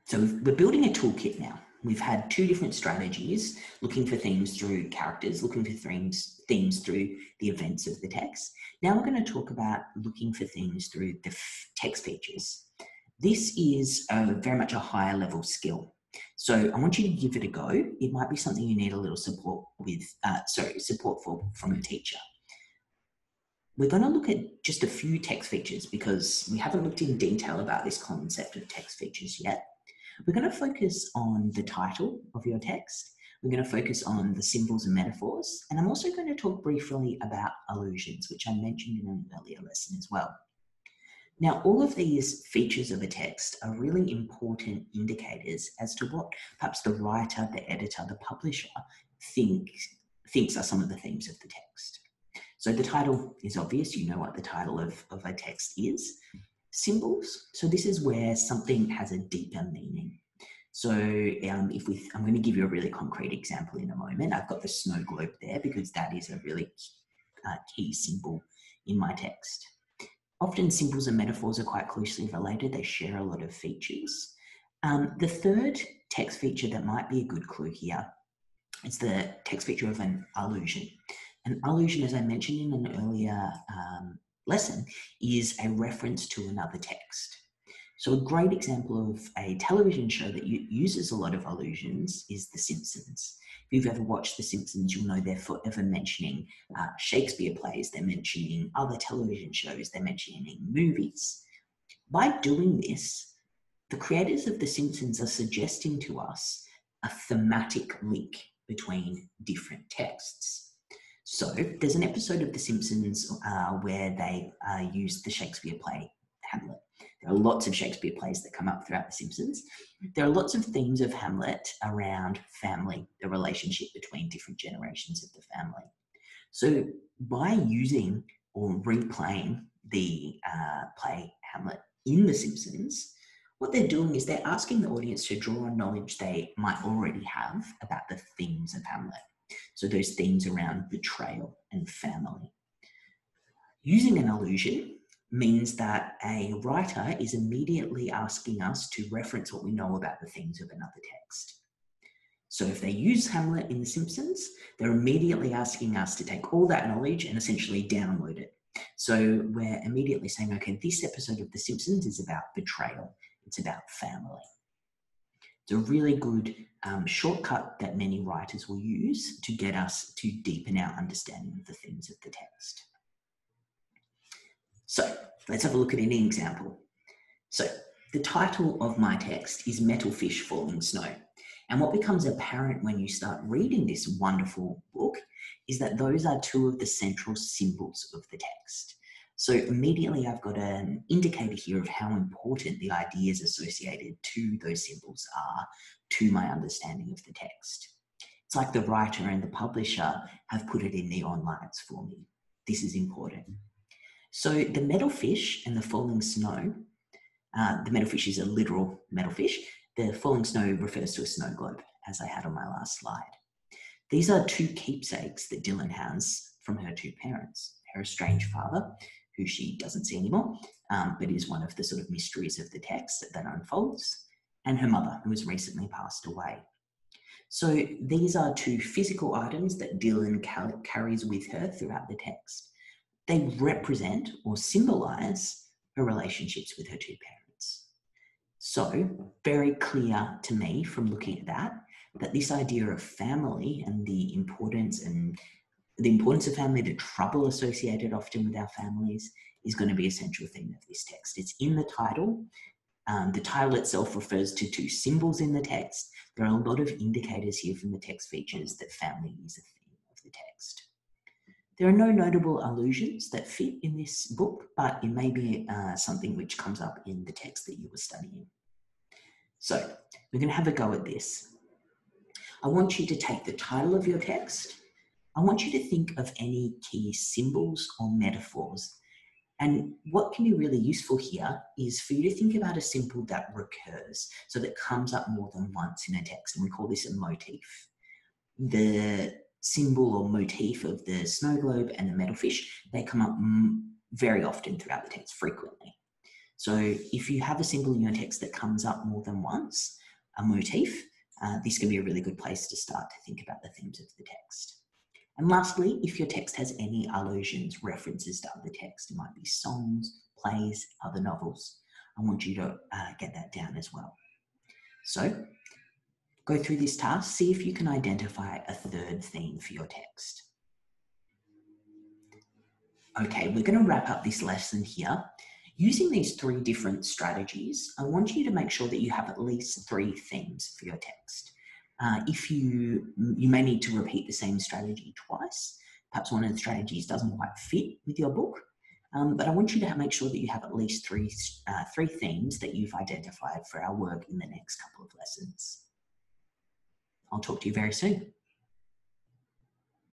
So we're building a toolkit now. We've had two different strategies, looking for themes through characters, looking for themes through the events of the text. Now we're going to talk about looking for themes through the text features. This is very much a higher level skill. So I want you to give it a go. It might be something you need a little support with, support for from a teacher. We're going to look at just a few text features because we haven't looked in detail about this concept of text features yet. We're going to focus on the title of your text. We're going to focus on the symbols and metaphors. And I'm also going to talk briefly about allusions, which I mentioned in an earlier lesson as well. Now, all of these features of a text are really important indicators as to what perhaps the writer, the editor, the publisher thinks are some of the themes of the text. So the title is obvious. You know what the title of a text is. Symbols. So this is where something has a deeper meaning. So I'm going to give you a really concrete example in a moment. I've got the snow globe there because that is a really key symbol in my text. Often symbols and metaphors are quite closely related. They share a lot of features. The third text feature that might be a good clue here is the text feature of an allusion. An allusion, as I mentioned in an earlier lesson, is a reference to another text. So a great example of a television show that uses a lot of allusions is The Simpsons. If you've ever watched The Simpsons, you'll know they're forever mentioning Shakespeare plays, they're mentioning other television shows, they're mentioning movies. By doing this, the creators of The Simpsons are suggesting to us a thematic link between different texts. So there's an episode of The Simpsons where they use the Shakespeare play Hamlet. There are lots of Shakespeare plays that come up throughout The Simpsons. There are lots of themes of Hamlet around family, the relationship between different generations of the family. So by using or replaying the play Hamlet in The Simpsons, what they're doing is they're asking the audience to draw on knowledge they might already have about the themes of Hamlet. So those themes around betrayal and family. Using an allusion means that a writer is immediately asking us to reference what we know about the themes of another text. So if they use Hamlet in The Simpsons, they're immediately asking us to take all that knowledge and essentially download it. So we're immediately saying, okay, this episode of The Simpsons is about betrayal. It's about family. It's a really good shortcut that many writers will use to get us to deepen our understanding of the themes of the text. So let's have a look at an example. So the title of my text is Metal Fish Falling Snow. And what becomes apparent when you start reading this wonderful book is that those are two of the central symbols of the text. So immediately I've got an indicator here of how important the ideas associated to those symbols are to my understanding of the text. It's like the writer and the publisher have put it in neon lights for me. This is important. So the metal fish and the falling snow, the metal fish is a literal metal fish. The falling snow refers to a snow globe, as I had on my last slide. These are two keepsakes that Dylan has from her two parents, her estranged father, who she doesn't see anymore, but is one of the sort of mysteries of the text that unfolds, and her mother, who has recently passed away. So these are two physical items that Dylan carries with her throughout the text. They represent or symbolize her relationships with her two parents. So very clear to me from looking at that this idea of family and the importance of family, the trouble associated often with our families, is going to be a central theme of this text. It's in the title. The title itself refers to two symbols in the text. There are a lot of indicators here from the text features that family is a theme of the text. There are no notable allusions that fit in this book, but it may be something which comes up in the text that you were studying. So we're going to have a go at this. I want you to take the title of your text. I want you to think of any key symbols or metaphors. And what can be really useful here is for you to think about a symbol that recurs, so that comes up more than once in a text, and we call this a motif. The symbol or motif of the snow globe and the metal fish, they come up very often throughout the text, frequently. So if you have a symbol in your text that comes up more than once, a motif, this can be a really good place to start to think about the themes of the text. And lastly, if your text has any allusions, references to other text, it might be songs, plays, other novels, I want you to get that down as well. So go through this task, see if you can identify a third theme for your text. Okay, we're going to wrap up this lesson here. Using these 3 different strategies, I want you to make sure that you have at least 3 themes for your text. If you may need to repeat the same strategy twice, perhaps one of the strategies doesn't quite fit with your book, but I want you to make sure that you have at least three themes that you've identified for our work in the next couple of lessons. I'll talk to you very soon.